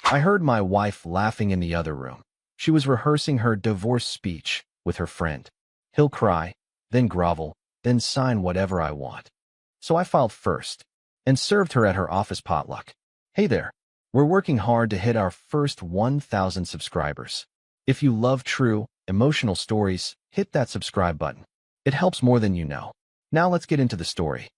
I heard my wife laughing in the other room. She was rehearsing her divorce speech with her friend. He'll cry, then grovel, then sign whatever I want. So I filed first and served her at her office potluck. Hey there. We're working hard to hit our first 1,000 subscribers. If you love true, emotional stories, hit that subscribe button. It helps more than you know. Now let's get into the story.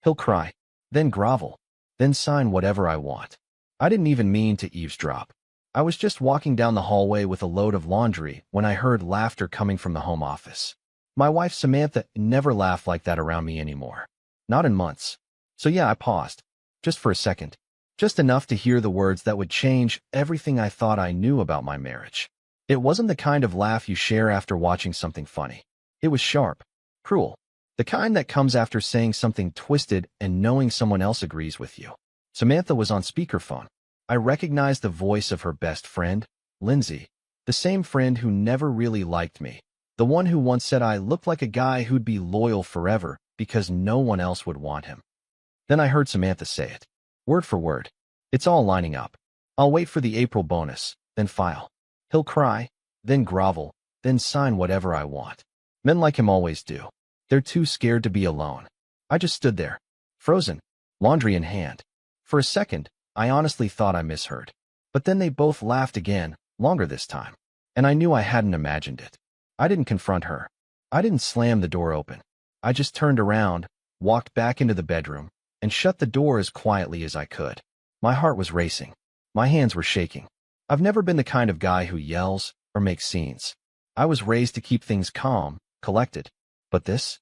He'll cry, then grovel, then sign whatever I want. I didn't even mean to eavesdrop. I was just walking down the hallway with a load of laundry when I heard laughter coming from the home office. My wife Samantha never laughed like that around me anymore. Not in months. So yeah, I paused. Just for a second. Just enough to hear the words that would change everything I thought I knew about my marriage. It wasn't the kind of laugh you share after watching something funny. It was sharp, cruel, the kind that comes after saying something twisted and knowing someone else agrees with you. Samantha was on speakerphone. I recognized the voice of her best friend, Lindsay, the same friend who never really liked me, the one who once said I looked like a guy who'd be loyal forever because no one else would want him. Then I heard Samantha say it, word for word. It's all lining up. I'll wait for the April bonus, then file. He'll cry, then grovel, then sign whatever I want. Men like him always do. They're too scared to be alone. I just stood there, frozen, laundry in hand. For a second, I honestly thought I misheard. But then they both laughed again, longer this time. And I knew I hadn't imagined it. I didn't confront her. I didn't slam the door open. I just turned around, walked back into the bedroom, and shut the door as quietly as I could. My heart was racing. My hands were shaking. I've never been the kind of guy who yells or makes scenes. I was raised to keep things calm, collected. But this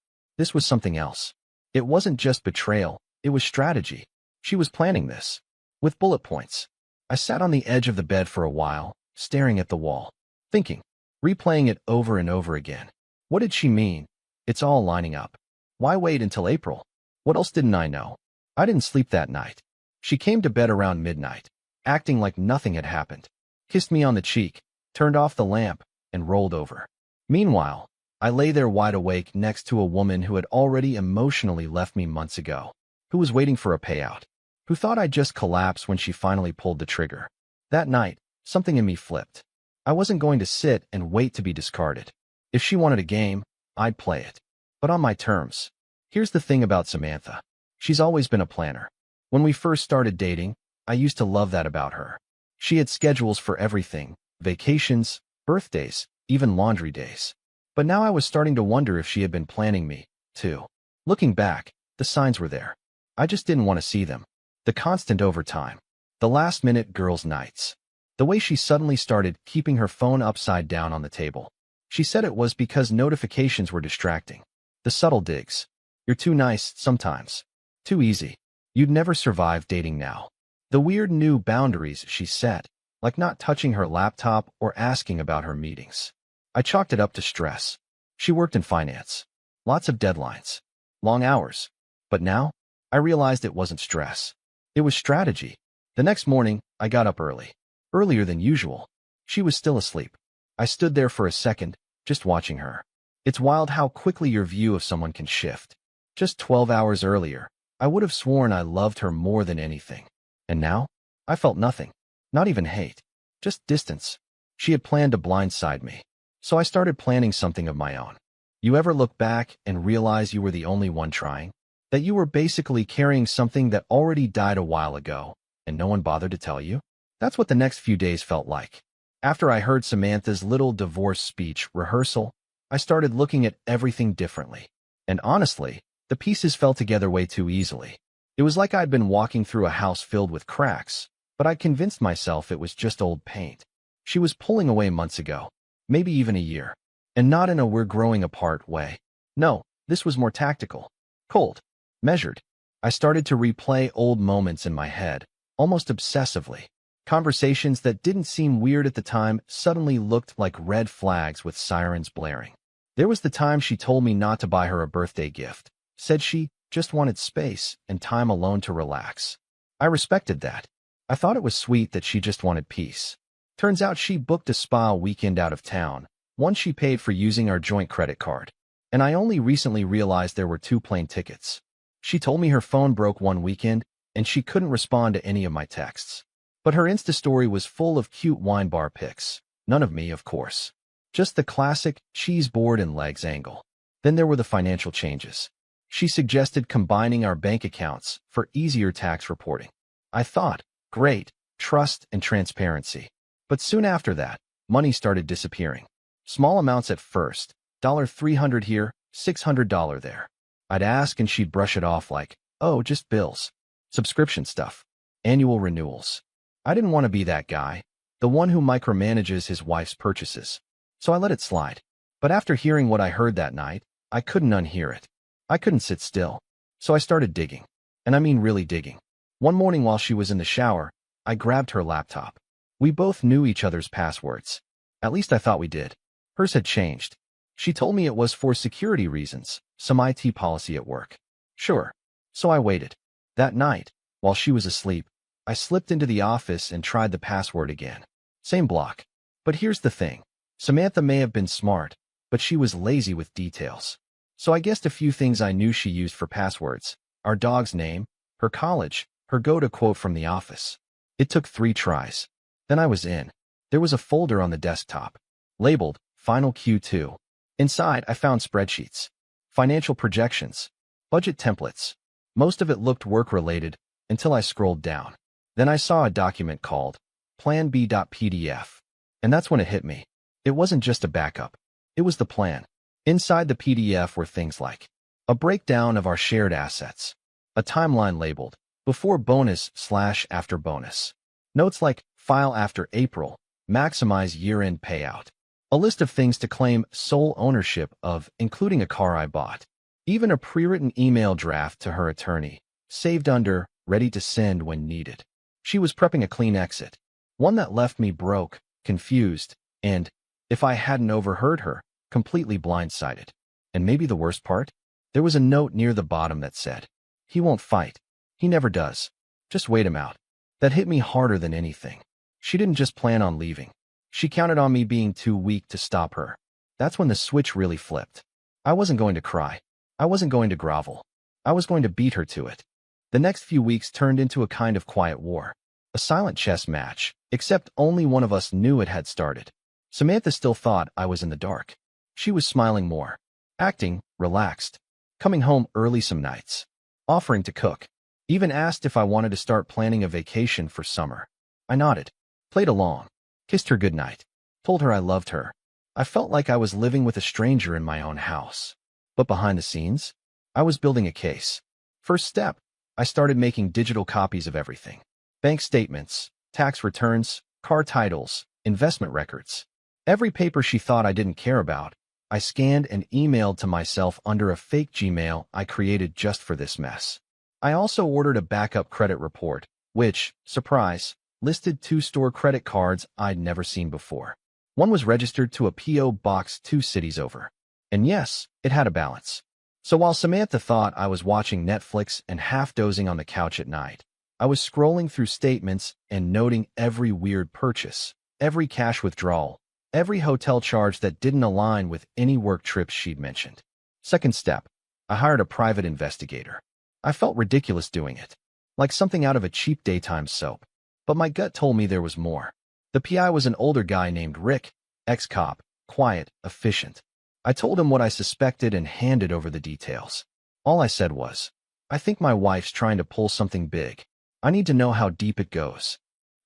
was something else. It wasn't just betrayal, it was strategy. She was planning this. With bullet points. I sat on the edge of the bed for a while, staring at the wall, thinking, replaying it over and over again. What did she mean? It's all lining up. Why wait until April? What else didn't I know? I didn't sleep that night. She came to bed around midnight, acting like nothing had happened, kissed me on the cheek, turned off the lamp, and rolled over. Meanwhile, I lay there wide awake next to a woman who had already emotionally left me months ago, who was waiting for a payout, who thought I'd just collapse when she finally pulled the trigger. That night, something in me flipped. I wasn't going to sit and wait to be discarded. If she wanted a game, I'd play it. But on my terms. Here's the thing about Samantha. She's always been a planner. When we first started dating, I used to love that about her. She had schedules for everything, vacations, birthdays, even laundry days. But now I was starting to wonder if she had been planning me, too. Looking back, the signs were there. I just didn't want to see them. The constant overtime. The last-minute girls' nights. The way she suddenly started keeping her phone upside down on the table. She said it was because notifications were distracting. The subtle digs. You're too nice sometimes. Too easy. You'd never survive dating now. The weird new boundaries she set, like not touching her laptop or asking about her meetings. I chalked it up to stress. She worked in finance. Lots of deadlines. Long hours. But now, I realized it wasn't stress. It was strategy. The next morning, I got up early. Earlier than usual. She was still asleep. I stood there for a second, just watching her. It's wild how quickly your view of someone can shift. Just 12 hours earlier, I would have sworn I loved her more than anything. And now, I felt nothing. Not even hate. Just distance. She had planned to blindside me. So I started planning something of my own. You ever look back and realize you were the only one trying? That you were basically carrying something that already died a while ago, and no one bothered to tell you? That's what the next few days felt like. After I heard Samantha's little divorce speech rehearsal, I started looking at everything differently. And honestly, the pieces fell together way too easily. It was like I'd been walking through a house filled with cracks, but I convinced myself it was just old paint. She was pulling away months ago, maybe even a year. And not in a we're growing apart way. No, this was more tactical. Cold. Measured. I started to replay old moments in my head, almost obsessively. Conversations that didn't seem weird at the time suddenly looked like red flags with sirens blaring. There was the time she told me not to buy her a birthday gift, said she just wanted space and time alone to relax. I respected that. I thought it was sweet that she just wanted peace. Turns out she booked a spa weekend out of town, one she paid for using our joint credit card. And I only recently realized there were 2 plane tickets. She told me her phone broke one weekend, and she couldn't respond to any of my texts. But her Insta story was full of cute wine bar pics. None of me, of course. Just the classic cheese board and legs angle. Then there were the financial changes. She suggested combining our bank accounts for easier tax reporting. I thought, great, trust and transparency. But soon after that, money started disappearing. Small amounts at first, $300 here, $600 there. I'd ask and she'd brush it off like, oh, just bills. Subscription stuff. Annual renewals. I didn't want to be that guy, the one who micromanages his wife's purchases. So I let it slide. But after hearing what I heard that night, I couldn't unhear it. I couldn't sit still. So I started digging. And I mean really digging. One morning while she was in the shower, I grabbed her laptop. We both knew each other's passwords. At least I thought we did. Hers had changed. She told me it was for security reasons, some IT policy at work. Sure. So I waited. That night, while she was asleep, I slipped into the office and tried the password again. Same block. But here's the thing. Samantha may have been smart, but she was lazy with details. So I guessed a few things I knew she used for passwords. Our dog's name, her college, her go-to quote from the office. It took 3 tries. Then I was in. There was a folder on the desktop, labeled Final Q2. Inside, I found spreadsheets, financial projections, budget templates. Most of it looked work-related until I scrolled down. Then I saw a document called Plan B.pdf. And that's when it hit me. It wasn't just a backup. It was the plan. Inside the PDF were things like a breakdown of our shared assets, a timeline labeled before bonus/after bonus, notes like file after April, maximize year-end payout, a list of things to claim sole ownership of, including a car I bought, even a pre-written email draft to her attorney, saved under ready to send when needed. She was prepping a clean exit, one that left me broke, confused, and, if I hadn't overheard her, completely blindsided. And maybe the worst part? There was a note near the bottom that said, he won't fight. He never does. Just wait him out. That hit me harder than anything. She didn't just plan on leaving. She counted on me being too weak to stop her. That's when the switch really flipped. I wasn't going to cry. I wasn't going to grovel. I was going to beat her to it. The next few weeks turned into a kind of quiet war. A silent chess match, except only one of us knew it had started. Samantha still thought I was in the dark. She was smiling more, acting relaxed, coming home early some nights, offering to cook, even asked if I wanted to start planning a vacation for summer. I nodded, played along, kissed her goodnight, told her I loved her. I felt like I was living with a stranger in my own house. But behind the scenes, I was building a case. First step, I started making digital copies of everything. Bank statements, tax returns, car titles, investment records. Every paper she thought I didn't care about, I scanned and emailed to myself under a fake Gmail I created just for this mess. I also ordered a backup credit report, which, surprise, listed 2 store credit cards I'd never seen before. One was registered to a P.O. box 2 cities over. And yes, it had a balance. So while Samantha thought I was watching Netflix and half-dozing on the couch at night, I was scrolling through statements and noting every weird purchase, every cash withdrawal, every hotel charge that didn't align with any work trips she'd mentioned. Second step, I hired a private investigator. I felt ridiculous doing it, like something out of a cheap daytime soap. But my gut told me there was more. The PI was an older guy named Rick, ex-cop, quiet, efficient. I told him what I suspected and handed over the details. All I said was, I think my wife's trying to pull something big. I need to know how deep it goes.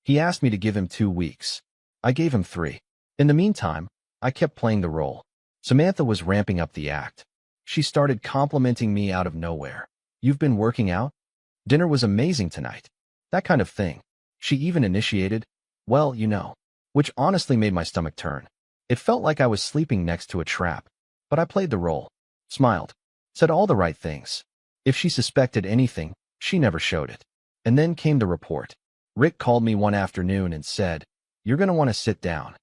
He asked me to give him 2 weeks. I gave him 3. In the meantime, I kept playing the role. Samantha was ramping up the act. She started complimenting me out of nowhere. You've been working out? Dinner was amazing tonight. That kind of thing. She even initiated, well, you know, which honestly made my stomach turn. It felt like I was sleeping next to a trap. But I played the role, smiled, said all the right things. If she suspected anything, she never showed it. And then came the report. Rick called me one afternoon and said, you're going to want to sit down.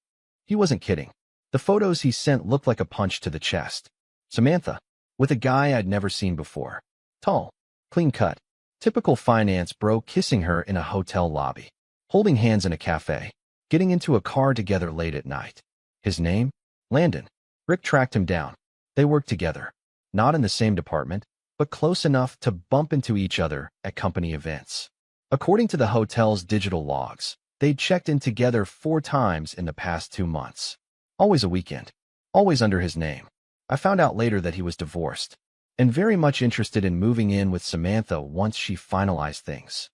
He wasn't kidding. The photos he sent looked like a punch to the chest. Samantha, with a guy I'd never seen before. Tall, clean cut, typical finance bro kissing her in a hotel lobby, holding hands in a cafe, getting into a car together late at night. His name? Landon. Rick tracked him down. They worked together, not in the same department, but close enough to bump into each other at company events. According to the hotel's digital logs, They'd checked in together 4 times in the past 2 months. Always a weekend. Always under his name. I found out later that he was divorced, and very much interested in moving in with Samantha once she finalized things.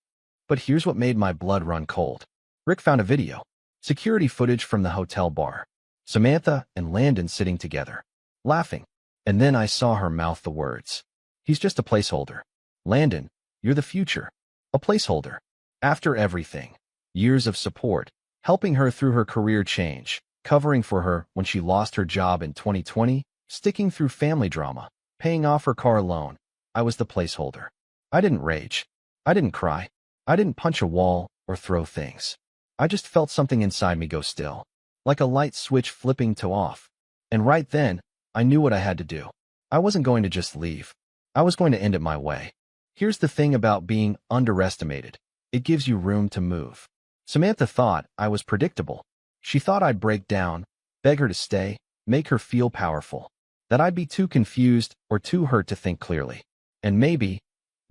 But here's what made my blood run cold. Rick found a video. Security footage from the hotel bar. Samantha and Landon sitting together, laughing. And then I saw her mouth the words. He's just a placeholder. Landon, you're the future. A placeholder. After everything. Years of support. Helping her through her career change. Covering for her when she lost her job in 2020. Sticking through family drama. Paying off her car loan. I was the placeholder. I didn't rage. I didn't cry. I didn't punch a wall or throw things. I just felt something inside me go still. Like a light switch flipping to off. And right then, I knew what I had to do. I wasn't going to just leave. I was going to end it my way. Here's the thing about being underestimated. It gives you room to move. Samantha thought I was predictable. She thought I'd break down, beg her to stay, make her feel powerful. That I'd be too confused or too hurt to think clearly. And maybe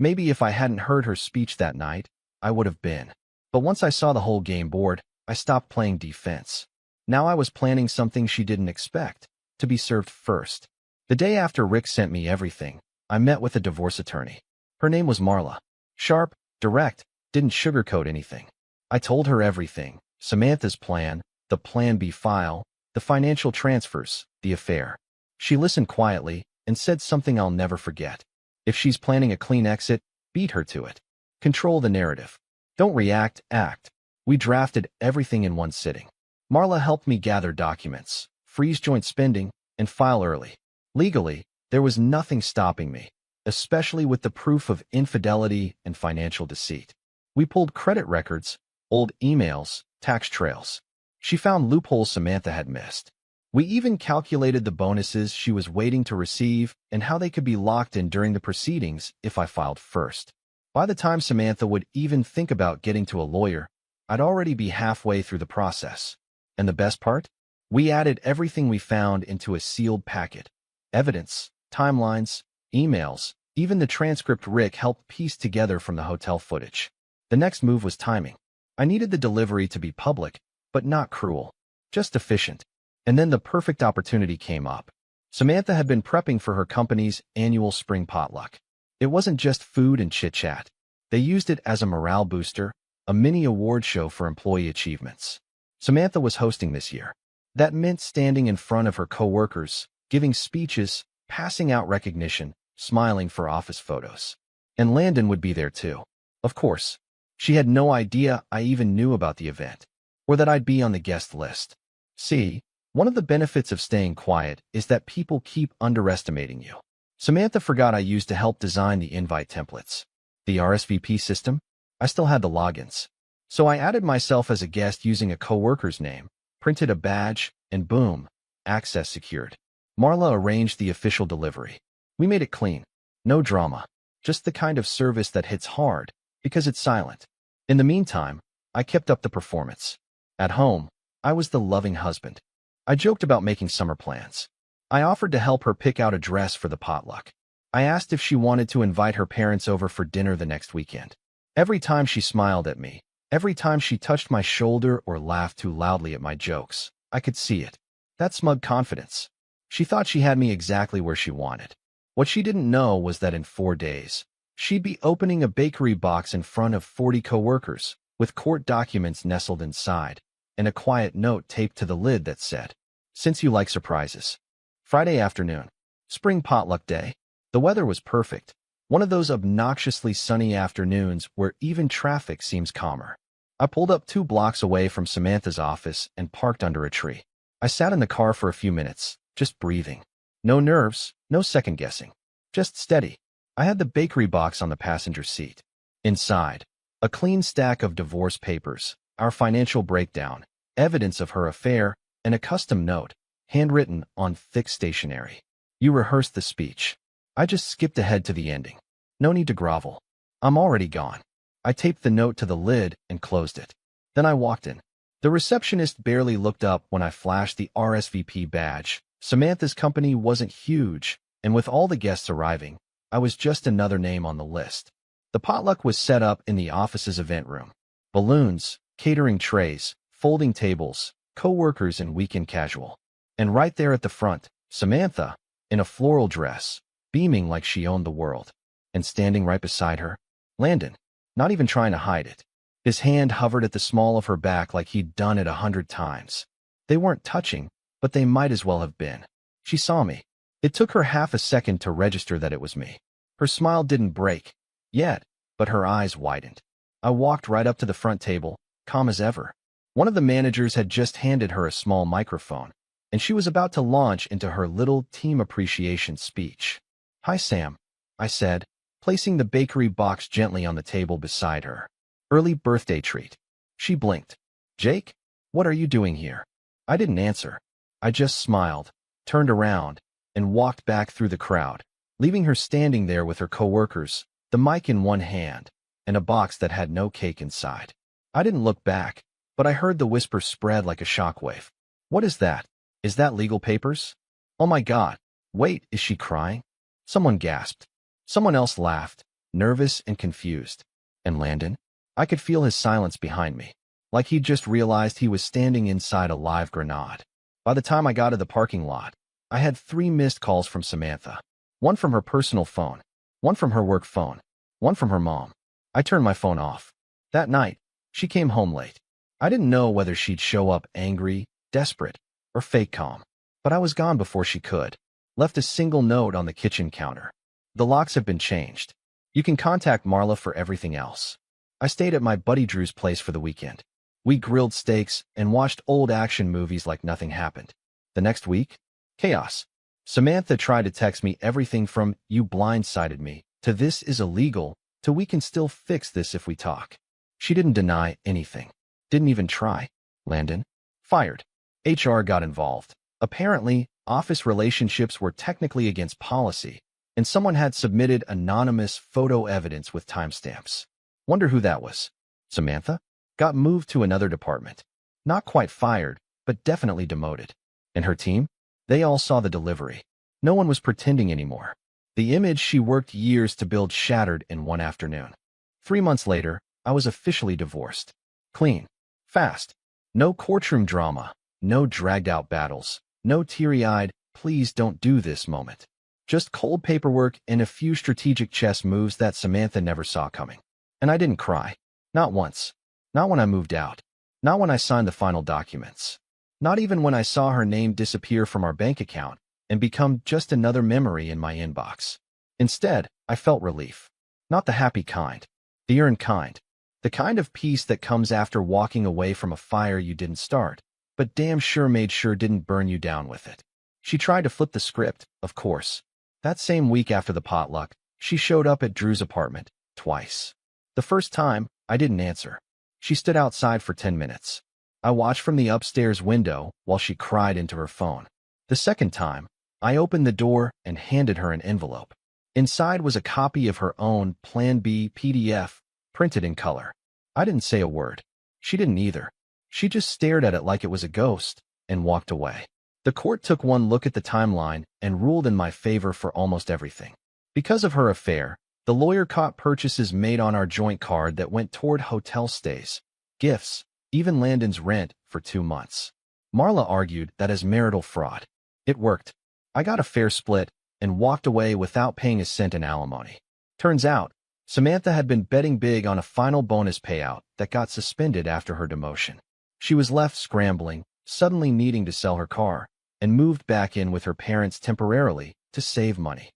if I hadn't heard her speech that night, I would have been. But once I saw the whole game board, I stopped playing defense. Now I was planning something she didn't expect, to be served first. The day after Rick sent me everything, I met with a divorce attorney. Her name was Marla. Sharp, direct, didn't sugarcoat anything. I told her everything, Samantha's plan, the Plan B file, the financial transfers, the affair. She listened quietly and said something I'll never forget. If she's planning a clean exit, beat her to it. Control the narrative. Don't react, act. We drafted everything in one sitting. Marla helped me gather documents, freeze joint spending, and file early. Legally, there was nothing stopping me, especially with the proof of infidelity and financial deceit. We pulled credit records, old emails, tax trails. She found loopholes Samantha had missed. We even calculated the bonuses she was waiting to receive and how they could be locked in during the proceedings if I filed first. By the time Samantha would even think about getting to a lawyer, I'd already be halfway through the process. And the best part? We added everything we found into a sealed packet. Evidence, timelines, emails, even the transcript Rick helped piece together from the hotel footage. The next move was timing. I needed the delivery to be public, but not cruel, just efficient. And then the perfect opportunity came up. Samantha had been prepping for her company's annual spring potluck. It wasn't just food and chit-chat. They used it as a morale booster, a mini award show for employee achievements. Samantha was hosting this year. That meant standing in front of her coworkers, giving speeches, passing out recognition, smiling for office photos. And Landon would be there too. Of course. She had no idea I even knew about the event, or that I'd be on the guest list. See, one of the benefits of staying quiet is that people keep underestimating you. Samantha forgot I used to help design the invite templates. The RSVP system? I still had the logins. So I added myself as a guest using a coworker's name, printed a badge, and boom, access secured. Marla arranged the official delivery. We made it clean. No drama. Just the kind of service that hits hard, because it's silent. In the meantime, I kept up the performance. At home, I was the loving husband. I joked about making summer plans. I offered to help her pick out a dress for the potluck. I asked if she wanted to invite her parents over for dinner the next weekend. Every time she smiled at me, every time she touched my shoulder or laughed too loudly at my jokes, I could see it. That smug confidence. She thought she had me exactly where she wanted. What she didn't know was that in 4 days, she'd be opening a bakery box in front of 40 coworkers, with court documents nestled inside, and a quiet note taped to the lid that said, "Since you like surprises." Friday afternoon. Spring potluck day. The weather was perfect. One of those obnoxiously sunny afternoons where even traffic seems calmer. I pulled up 2 blocks away from Samantha's office and parked under a tree. I sat in the car for a few minutes, just breathing. No nerves, no second guessing. Just steady. I had the bakery box on the passenger seat. Inside, a clean stack of divorce papers, our financial breakdown, evidence of her affair, and a custom note, handwritten on thick stationery. You rehearsed the speech. I just skipped ahead to the ending. No need to grovel. I'm already gone. I taped the note to the lid and closed it. Then I walked in. The receptionist barely looked up when I flashed the RSVP badge. Samantha's company wasn't huge, and with all the guests arriving, I was just another name on the list. The potluck was set up in the office's event room. Balloons, catering trays, folding tables, co-workers and weekend casual. And right there at the front, Samantha, in a floral dress, beaming like she owned the world. And standing right beside her, Landon, not even trying to hide it. His hand hovered at the small of her back like he'd done it 100 times. They weren't touching, but they might as well have been. She saw me. It took her half a second to register that it was me. Her smile didn't break, yet, but her eyes widened. I walked right up to the front table, calm as ever. One of the managers had just handed her a small microphone, and she was about to launch into her little team appreciation speech. "Hi, Sam," I said, placing the bakery box gently on the table beside her. "Early birthday treat." She blinked. "Jake, what are you doing here?" I didn't answer. I just smiled, turned around, and walked back through the crowd, leaving her standing there with her coworkers, the mic in one hand, and a box that had no cake inside. I didn't look back, but I heard the whisper spread like a shockwave. "What is that? Is that legal papers? Oh my God. Wait, is she crying?" Someone gasped. Someone else laughed, nervous and confused. And Landon? I could feel his silence behind me, like he'd just realized he was standing inside a live grenade. By the time I got to the parking lot, I had 3 missed calls from Samantha. One from her personal phone, one from her work phone, one from her mom. I turned my phone off. That night, she came home late. I didn't know whether she'd show up angry, desperate, or fake calm, but I was gone before she could. Left a single note on the kitchen counter. "The locks have been changed. You can contact Marla for everything else." I stayed at my buddy Drew's place for the weekend. We grilled steaks and watched old action movies like nothing happened. The next week, chaos. Samantha tried to text me everything from "you blindsided me" to "this is illegal" to "we can still fix this if we talk." She didn't deny anything. Didn't even try. Landon? Fired. HR got involved. Apparently, office relationships were technically against policy, and someone had submitted anonymous photo evidence with timestamps. Wonder who that was. Samantha? Got moved to another department. Not quite fired, but definitely demoted. And her team? They all saw the delivery. No one was pretending anymore. The image she worked years to build shattered in one afternoon. 3 months later, I was officially divorced. Clean. Fast. No courtroom drama. No dragged-out battles. No teary-eyed, "please don't do this" moment. Just cold paperwork and a few strategic chess moves that Samantha never saw coming. And I didn't cry. Not once. Not when I moved out. Not when I signed the final documents. Not even when I saw her name disappear from our bank account and become just another memory in my inbox. Instead, I felt relief. Not the happy kind. The earned kind. The kind of peace that comes after walking away from a fire you didn't start, but damn sure made sure didn't burn you down with it. She tried to flip the script, of course. That same week after the potluck, she showed up at Drew's apartment, twice. The first time, I didn't answer. She stood outside for 10 minutes. I watched from the upstairs window while she cried into her phone. The second time, I opened the door and handed her an envelope. Inside was a copy of her own Plan B PDF, printed in color. I didn't say a word. She didn't either. She just stared at it like it was a ghost and walked away. The court took one look at the timeline and ruled in my favor for almost everything. Because of her affair, the lawyer caught purchases made on our joint card that went toward hotel stays, gifts, even Landon's rent for 2 months. Marla argued that as marital fraud. It worked. I got a fair split and walked away without paying a cent in alimony. Turns out, Samantha had been betting big on a final bonus payout that got suspended after her demotion. She was left scrambling, suddenly needing to sell her car, and moved back in with her parents temporarily to save money.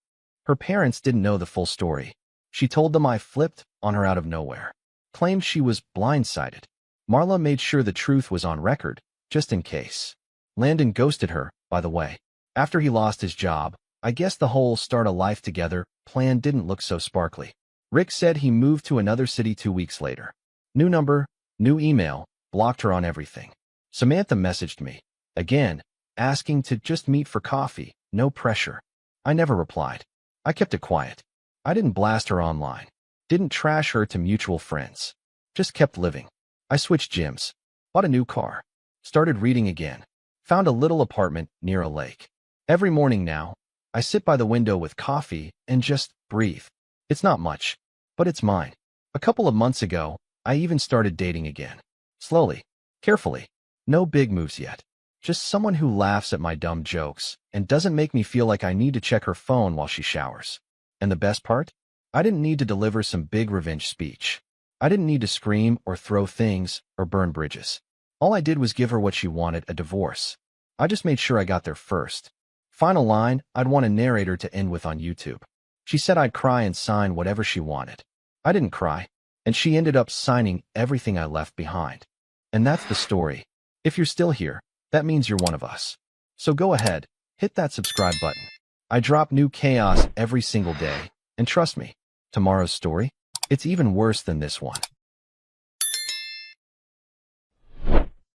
Her parents didn't know the full story. She told them I flipped on her out of nowhere. Claimed she was blindsided. Marla made sure the truth was on record, just in case. Landon ghosted her, by the way. After he lost his job, I guess the whole start a life together plan didn't look so sparkly. Rick said he moved to another city 2 weeks later. New number, new email, blocked her on everything. Samantha messaged me, again, asking to just meet for coffee, no pressure. I never replied. I kept it quiet. I didn't blast her online. Didn't trash her to mutual friends. Just kept living. I switched gyms. Bought a new car. Started reading again. Found a little apartment near a lake. Every morning now, I sit by the window with coffee and just breathe. It's not much, but it's mine. A couple of months ago, I even started dating again. Slowly, carefully. No big moves yet. Just someone who laughs at my dumb jokes and doesn't make me feel like I need to check her phone while she showers. And the best part? I didn't need to deliver some big revenge speech. I didn't need to scream or throw things or burn bridges. All I did was give her what she wanted, a divorce. I just made sure I got there first. Final line I'd want a narrator to end with on YouTube. She said I'd cry and sign whatever she wanted. I didn't cry, and she ended up signing everything I left behind. And that's the story. If you're still here, that means you're one of us. So go ahead, hit that subscribe button. I drop new chaos every single day, and trust me, tomorrow's story, it's even worse than this one.